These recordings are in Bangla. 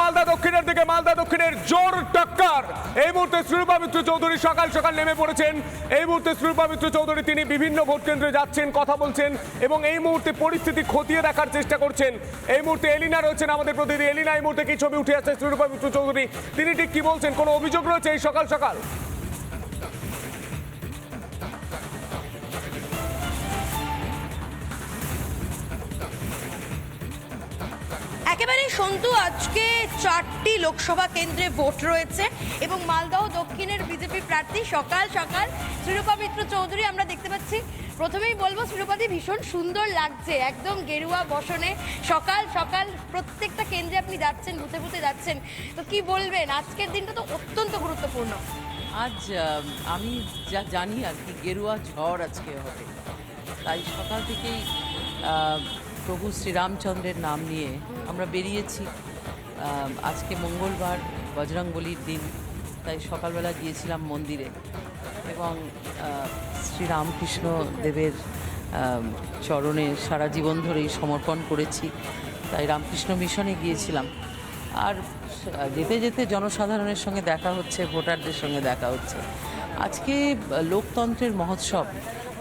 মালদা দক্ষিণের জোর টক্কর। এই মুহূর্তে শ্রীরূপা মিত্র চৌধুরী সকাল সকাল নেমে পড়েছেন। এই মুহূর্তে শ্রীরূপা মিত্র চৌধুরী তিনি বিভিন্ন ভোট কেন্দ্রে যাচ্ছেন, কথা বলছেন এবং এই মুহূর্তে পরিস্থিতি খতিয়ে দেখার চেষ্টা করছেন। এই মুহূর্তে এলিনা রয়েছেন আমাদের প্রতিনিধি। এলিনা, এই মুহূর্তে কি ছবি উঠে আসছে শ্রীরূপা মিত্র চৌধুরী তিনি ঠিক কি বলছেন? কোনো অভিযোগ রয়েছে এই সকাল সকাল? একেবারে সন্তু, আজকে 4টি লোকসভা কেন্দ্রে ভোট রয়েছে এবং মালদহ দক্ষিণের বিজেপি প্রার্থী সকাল সকাল শ্রীরূপা মিত্র চৌধুরী আমরা দেখতে পাচ্ছি। প্রথমেই বলবো শ্রীরূপাদি, ভীষণ সুন্দর লাগছে, একদম গেরুয়া বসনে সকাল সকাল প্রত্যেকটা কেন্দ্রে আপনি যাচ্ছেন, বুথে বুথে যাচ্ছেন। তো কি বলবেন, আজকের দিনটা তো অত্যন্ত গুরুত্বপূর্ণ। আজ আমি যা জানি আর কি, গেরুয়া ঝড় আজকে হবে, তাই সকাল থেকেই প্রভু শ্রীরামচন্দ্রের নাম নিয়ে আমরা বেরিয়েছি। আজকে মঙ্গলবার, বজরংবলির দিন, তাই সকালবেলা গিয়েছিলাম মন্দিরে এবং শ্রীরামকৃষ্ণ দেবের চরণে সারা জীবন ধরেই সমর্পণ করেছি, তাই রামকৃষ্ণ মিশনে গিয়েছিলাম। আর যেতে যেতে জনসাধারণের সঙ্গে দেখা হচ্ছে, ভোটারদের সঙ্গে দেখা হচ্ছে। আজকে লোকতন্ত্রের মহোৎসব,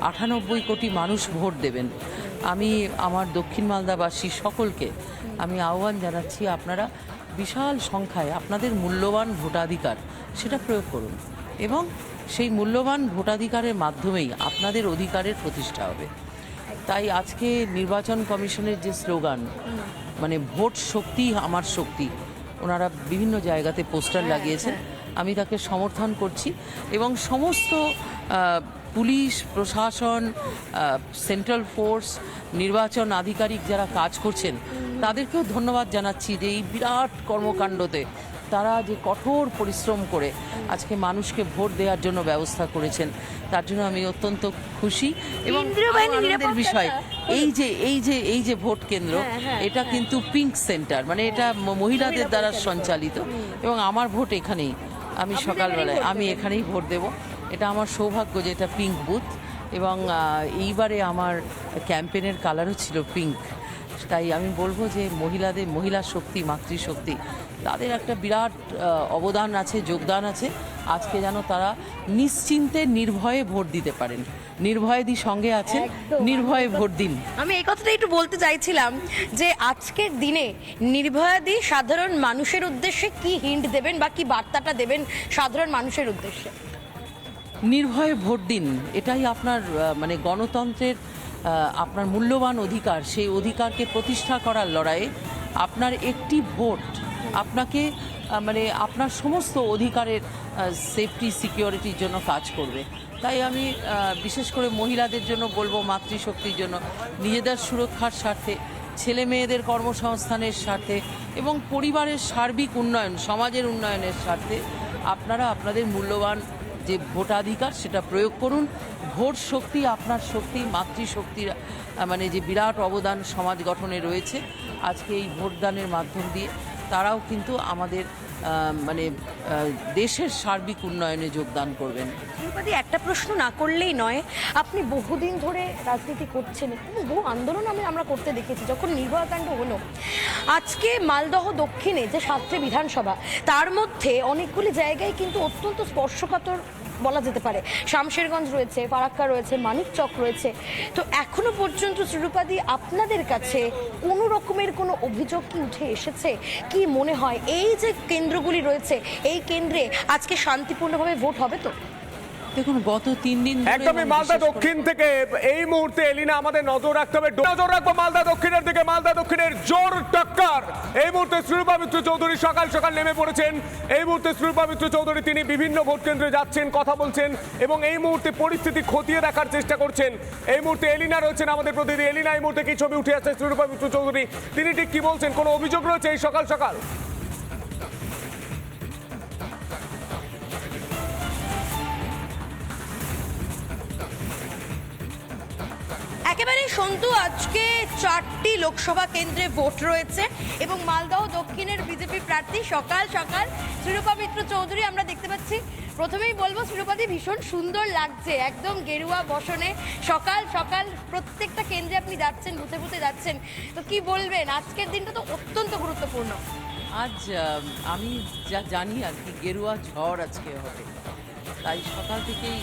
98 কোটি মানুষ ভোট দেবেন। আমি আমার দক্ষিণ মালদাবাসী সকলকে আমি আহ্বান জানাচ্ছি, আপনারা বিশাল সংখ্যায় আপনাদের মূল্যবান ভোটাধিকার সেটা প্রয়োগ করুন এবং সেই মূল্যবান ভোটাধিকারের মাধ্যমেই আপনাদের অধিকারের প্রতিষ্ঠা হবে। তাই আজকে নির্বাচন কমিশনের যে স্লোগান, মানে ভোট শক্তি আমার শক্তি, ওনারা বিভিন্ন জায়গাতে পোস্টার লাগিয়েছেন, আমি তাকে সমর্থন করছি এবং সমস্ত পুলিশ প্রশাসন, সেন্ট্রাল ফোর্স, নির্বাচন আধিকারিক যারা কাজ করছেন তাদেরকেও ধন্যবাদ জানাচ্ছি যে এই বিরাট কর্মকাণ্ডতে তারা যে কঠোর পরিশ্রম করে আজকে মানুষকে ভোট দেওয়ার জন্য ব্যবস্থা করেছেন, তার জন্য আমি অত্যন্ত খুশি। এবং আনন্দের বিষয় এই যে ভোট কেন্দ্র, এটা কিন্তু পিঙ্ক সেন্টার, মানে এটা মহিলাদের দ্বারা সঞ্চালিত এবং আমার ভোট এখানেই। আমি সকালবেলায় এখানেই ভোট দেব। এটা আমার সৌভাগ্য যে এটা পিঙ্ক বুথ এবং এইবারে আমার ক্যাম্পেনের কালারও ছিল পিঙ্ক। তাই আমি বলবো যে মহিলা শক্তি, মাতৃশক্তি, তাদের একটা বিরাট অবদান আছে, যোগদান আছে। আজকে যেন তারা নিশ্চিন্তে নির্ভয়ে ভোট দিতে পারেন। নির্ভয়দি সঙ্গে আছেন, নির্ভয়ে ভোট দিন। আমি এই কথাটা একটু বলতে চাইছিলাম যে আজকের দিনে নির্ভয়াদি সাধারণ মানুষের উদ্দেশ্যে কি হিন্ট দেবেন বা কি বার্তাটা দেবেন সাধারণ মানুষের উদ্দেশ্যে? নির্ভয়ে ভোট দিন, এটাই আপনার মানে গণতন্ত্রের আপনার মূল্যবান অধিকার। সেই অধিকারকে প্রতিষ্ঠা করার লড়াইয়ে আপনার একটি ভোট আপনাকে মানে আপনার সমস্ত অধিকারের সেফটি সিকিউরিটির জন্য কাজ করবে। তাই আমি বিশেষ করে মহিলাদের জন্য বলবো, মাতৃশক্তির জন্য, নিজেদের সুরক্ষার স্বার্থে, ছেলে মেয়েদের কর্মসংস্থানের স্বার্থে এবং পরিবারের সার্বিক উন্নয়ন, সমাজের উন্নয়নের স্বার্থে আপনারা আপনাদের মূল্যবান যে ভোটাধিকার সেটা প্রয়োগ করুন। ভোট শক্তি আপনার শক্তি, মাতৃশক্তির মানে যে বিরাট অবদান সমাজ গঠনে রয়েছে, আজকে এই ভোটদানের মাধ্যম দিয়ে তারাও কিন্তু আমাদের মানে দেশের সার্বিক উন্নয়নে যোগদান করবেন। শ্রীপাদি, একটা প্রশ্ন না করলেই নয়, আপনি বহুদিন ধরে রাজনীতি করছেন, বহু আন্দোলন আমরা করতে দেখেছি। যখন নির্ভয়াকাণ্ড হলো, আজকে মালদহ দক্ষিণে যে 7টি বিধানসভা, তার মধ্যে অনেকগুলি জায়গায় কিন্তু অত্যন্ত স্পর্শকাতর বলা যেতে পারে। শামশেরগঞ্জ রয়েছে, ফারাক্কা রয়েছে, মানিকচক রয়েছে। তো এখনো পর্যন্ত শ্রীরূপাদি, আপনাদের কাছে কোনো রকমের কোনো অভিযোগ কি উঠে এসেছে? কি মনে হয় এই যে কেন্দ্রগুলি রয়েছে, এই কেন্দ্রে আজকে শান্তিপূর্ণভাবে ভোট হবে তো? দেখুন, গত 3 দিন একদমই মালদা দক্ষিণ থেকে এই মুহূর্তে এলিনা আমাদের নজর রাখতে হবে, নজর রাখবো মালদা দক্ষিণের জোর টক্কর। এই মুহূর্তে শ্রীরূপা মিত্র চৌধুরী সকাল সকাল নেমে পড়েছেন। এই মুহূর্তে শ্রীরূপা মিত্র চৌধুরী তিনি বিভিন্ন ভোট কেন্দ্রে যাচ্ছেন, কথা বলছেন এবং এই মুহূর্তে পরিস্থিতি খতিয়ে দেখার চেষ্টা করছেন। এই মুহূর্তে এলিনা রয়েছেন আমাদের প্রতিনিধি। এলিনা, এই মুহূর্তে কি ছবি উঠে আসছে শ্রীরূপা মিত্র চৌধুরী তিনি ঠিক কি বলছেন? কোনো অভিযোগ রয়েছে এই সকাল সকাল? একেবারে সন্তু, আজকে 4টি লোকসভা কেন্দ্রে ভোট রয়েছে এবং মালদহ দক্ষিণের বিজেপি প্রার্থী সকাল সকাল শ্রীরূপা মিত্র চৌধুরী আমরা দেখতে পাচ্ছি। প্রথমেই বলবো শ্রীরূপাদি, ভীষণ সুন্দর লাগছে, একদম গেরুয়া বসনে সকাল সকাল প্রত্যেকটা কেন্দ্রে আপনি যাচ্ছেন, বুথে বুথে যাচ্ছেন। তো কি বলবেন, আজকের দিনটা তো অত্যন্ত গুরুত্বপূর্ণ। আজ আমি যা জানি আর কি, গেরুয়া ঝড় আজকে হবে। তাই সকাল থেকেই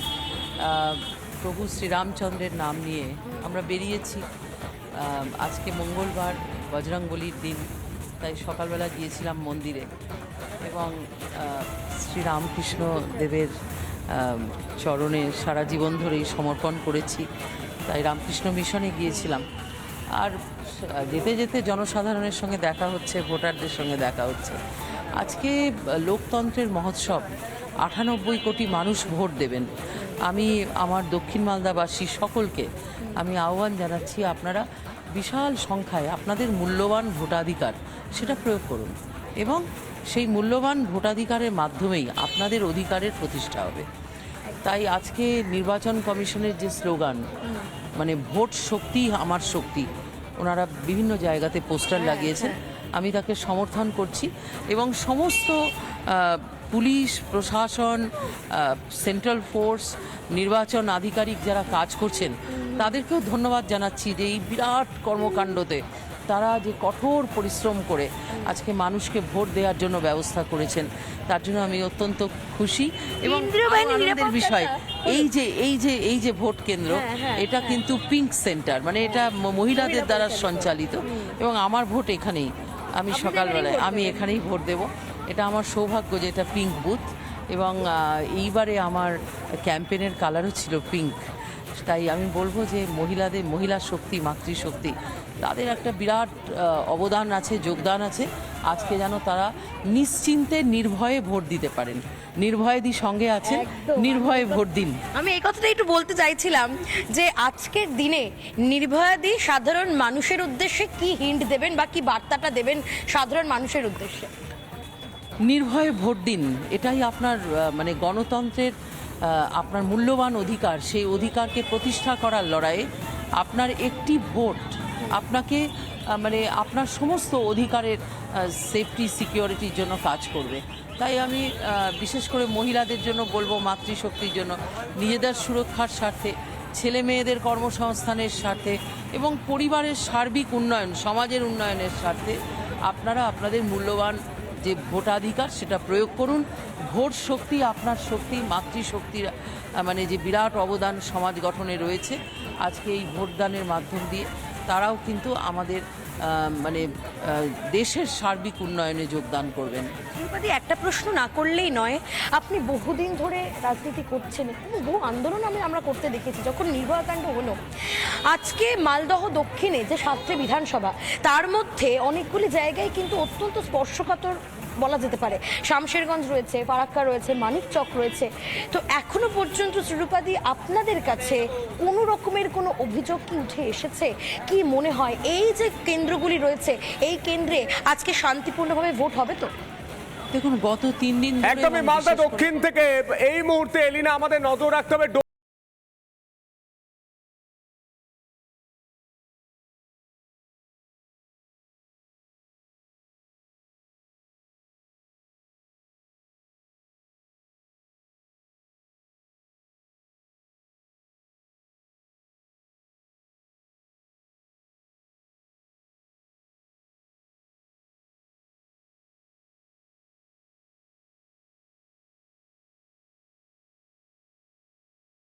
প্রভু শ্রীরামচন্দ্রের নাম নিয়ে আমরা বেরিয়েছি। আজকে মঙ্গলবার, বজরংবলির দিন, তাই সকালবেলা গিয়েছিলাম মন্দিরে এবং শ্রীরামকৃষ্ণ দেবের চরণে সারা জীবন ধরেই সমর্পণ করেছি। তাই রামকৃষ্ণ মিশনে গিয়েছিলাম। আর যেতে যেতে জনসাধারণের সঙ্গে দেখা হচ্ছে, ভোটারদের সঙ্গে দেখা হচ্ছে। আজকে লোকতন্ত্রের মহোৎসব, 98 কোটি মানুষ ভোট দেবেন। আমি আমার দক্ষিণ মালদাবাসী সকলকে আমি আহ্বান জানাচ্ছি, আপনারা বিশাল সংখ্যায় আপনাদের মূল্যবান ভোটাধিকার সেটা প্রয়োগ করুন এবং সেই মূল্যবান ভোটাধিকারের মাধ্যমেই আপনাদের অধিকারের প্রতিষ্ঠা হবে। তাই আজকে নির্বাচন কমিশনের যে স্লোগান, মানে ভোট শক্তি আমার শক্তি, ওনারা বিভিন্ন জায়গাতে পোস্টার লাগিয়েছেন, আমি তাকে সমর্থন করছি এবং সমস্ত পুলিশ প্রশাসন, সেন্ট্রাল ফোর্স, নির্বাচন আধিকারিক যারা কাজ করছেন তাদেরকেও ধন্যবাদ জানাচ্ছি যে এই বিরাট কর্মকাণ্ডতে তারা যে কঠোর পরিশ্রম করে আজকে মানুষকে ভোট দেওয়ার জন্য ব্যবস্থা করেছেন, তার জন্য আমি অত্যন্ত খুশি। এবং কেন্দ্রীয় বাহিনীর আনন্দের নিরাপত্তাটা- বিষয় এই যে ভোট কেন্দ্র, এটা কিন্তু পিঙ্ক সেন্টার, মানে এটা মহিলাদের দ্বারা সঞ্চালিত এবং আমার ভোট এখানেই। আমি সকালবেলায় আমি এখানেই ভোট দেব। এটা আমার সৌভাগ্য যে এটা পিঙ্ক বুথ এবং এইবারে আমার ক্যাম্পেনের কালারও ছিল পিঙ্ক। তাই আমি বলবো যে মহিলা শক্তি, মাতৃশক্তি, তাদের একটা বিরাট অবদান আছে, যোগদান আছে। আজকে যেন তারা নিশ্চিন্তে নির্ভয়ে ভোট দিতে পারেন। নির্ভয়েদি সঙ্গে আছেন, নির্ভয়ে ভোট দিন। আমি এই কথাটা একটু বলতে চাইছিলাম যে আজকের দিনে নির্ভয়াদি সাধারণ মানুষের উদ্দেশ্যে কি হিন্ট দেবেন বা কি বার্তাটা দেবেন সাধারণ মানুষের উদ্দেশ্যে? নির্ভয়ে ভোট দিন, এটাই আপনার মানে গণতন্ত্রের আপনার মূল্যবান অধিকার। সেই অধিকারকে প্রতিষ্ঠা করার লড়াইয়ে আপনার একটি ভোট আপনাকে মানে আপনার সমস্ত অধিকারের সেফটি সিকিউরিটির জন্য কাজ করবে। তাই আমি বিশেষ করে মহিলাদের জন্য বলবো, মাতৃশক্তির জন্য, নিজেদের সুরক্ষার স্বার্থে, ছেলে মেয়েদের কর্মসংস্থানের স্বার্থে এবং পরিবারের সার্বিক উন্নয়ন, সমাজের উন্নয়নের স্বার্থে আপনারা আপনাদের মূল্যবান যে ভোটাধিকার সেটা প্রয়োগ করুন। ভোট শক্তি আপনার শক্তি, মাতৃশক্তির মানে যে বিরাট অবদান সমাজ গঠনে রয়েছে, আজকে এই ভোটদানের মাধ্যম দিয়ে তারাও কিন্তু আমাদের মানে দেশের সার্বিক উন্নয়নে যোগদান করবেন। শ্রীপাদি, একটা প্রশ্ন না করলেই নয়, আপনি বহুদিন ধরে রাজনীতি করছেন, বহু আন্দোলন আমরা করতে দেখেছি। যখন নির্ভয়াকাণ্ড হলো, আজকে মালদহ দক্ষিণে যে 7টি বিধানসভা, তার মধ্যে অনেকগুলি জায়গায় কিন্তু অত্যন্ত স্পর্শকাতর বলা যেতে পারে। শামশেরগঞ্জ রয়েছে, ফারাক্কা রয়েছে, মানিকচক রয়েছে। তো এখনো পর্যন্ত শ্রীপাদি, আপনাদের কাছে কোনো রকমের কোনো অভিযোগ কি উঠে এসেছে? কি মনে হয় এই যে কেন্দ্রগুলি রয়েছে, এই কেন্দ্রে আজকে শান্তিপূর্ণভাবে ভোট হবে তো? দেখুন, গত 3 দিন ধরে একদমই এবং মালদা বিশেষ করে- দক্ষিণ থেকে এই মুহূর্তে এলিনা আমাদের নজর রাখতে হবে।